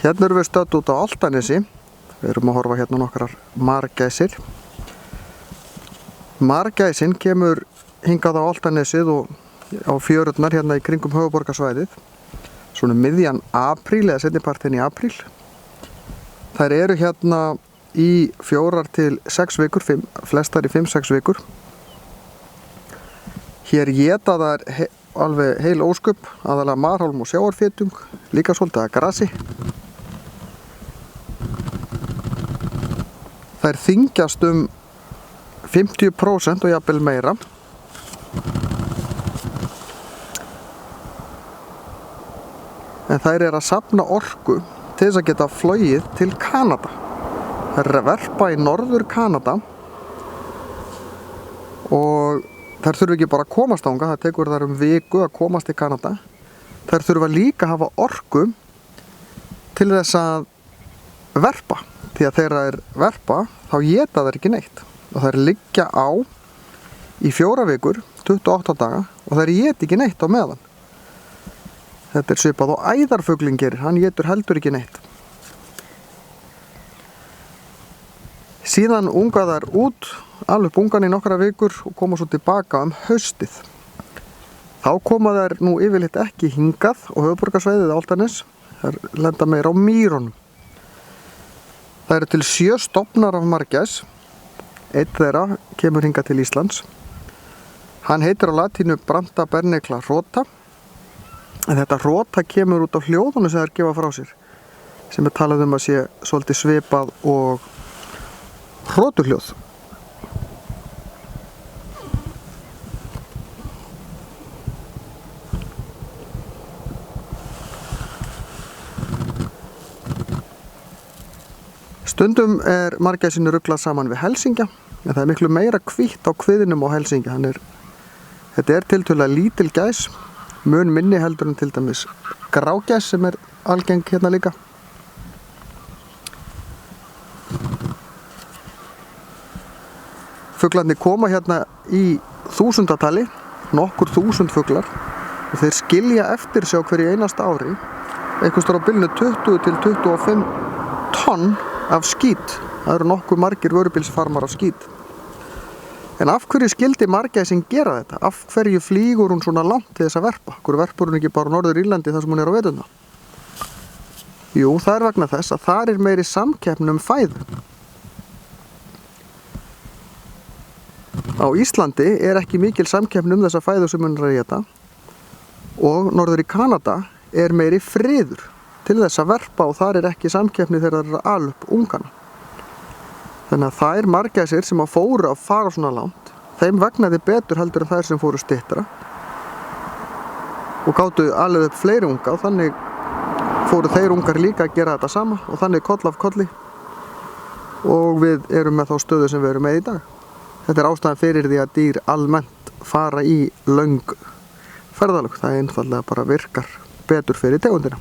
Hérna erum við stödd út á Álftanesi. Við erum að horfa hérna nokkrar margæsir. Margæsin kemur hingað á Álftanesið og á fjörurnar hérna í kringum höfuðborgarsvæðið. Svona miðjan apríl eða seinnipartinn í apríl. Þær eru hérna í 4 til 6 vikur, flestar í 5-6 vikur. Hér éta þær alveg heil ósköp, aðalega marhálm og sjávarfitung, líka svolítið að grasi. Þær þyngjast 50% og jafnvel meira. En þær eru að safna orku til þess að geta flogið til Kanada. Þær eru að verpa í norður Kanada og þær þurfa ekki bara að komast þangað, það tekur þær viku að komast til Kanada. Þær þurfa líka að hafa orku til þess að verpa. Því að þegar þær verpa, þá éta þær ekki neitt. Og þær liggja á í 4 vikur, 28 daga, og þær éta ekki neitt á meðan. Þetta er svipað og æðarfuglinn gerir, hann étur heldur ekki neitt. Síðan unga þær út, alveg ungan í nokkra vikur og koma svo tilbaka haustið. Þá koma þær nú yfirleitt ekki hingað á höfuðborgarsvæðið Álftanes, þær lenda meira á mýrunum. Það eru til 7 stofnar af margæs. Einn þeirra kemur hingað til Íslands. Hann heitir á latínu Branta bernicla rota. En þetta rota kemur út á hljóðunum sem þær gefa frá sér, sem talað að sé svolítið svipað og hrotuhljóð. Stundum er margæsinu ruglað saman við helsingja, en það er miklu meira hvítt á kviðinum á helsingja. Þetta er tiltölulega lítil gæs, mun minni heldur en til dæmis grágæs sem er algeng hérna líka. Fuglarnir koma hérna í þúsundatali, nokkur þúsund fuglar, og þeir skilja eftir sig á hverju einasta ári, einhvers staðar á bilinu 20 til 25 tonn af skít. Það eru nokkuð margir vörubílsfarmar af skít. En af hverju skildi margæsin gera þetta? Af hverju flýgur hún svona langt til þess að verpa? Hverju verpur hún ekki bara á Norður-Írlandi þar sem hún er á veturna? Jú, það er vegna þess að þar er meiri samkeppni fæðu. Á Íslandi er ekki mikil samkeppni þessa fæðu sem hún er að éta og norður í Kanada er meiri friður til þess að verpa og þar er ekki samkeppni þegar það er að ala upp ungana. Þannig að þær margæsir sem fóru að fara svona langt, þeim vegnaði betur heldur en þær sem fóru styttra og gátu alveg upp fleiri unga og þannig fóru þeir ungar líka að gera þetta sama og þannig koll af kolli og við erum með þá stöðu sem við erum með í dag. Þetta er ástæðan fyrir því að dýr almennt fara í löng ferðalög. Það einfaldlega bara virkar betur fyrir tegundina.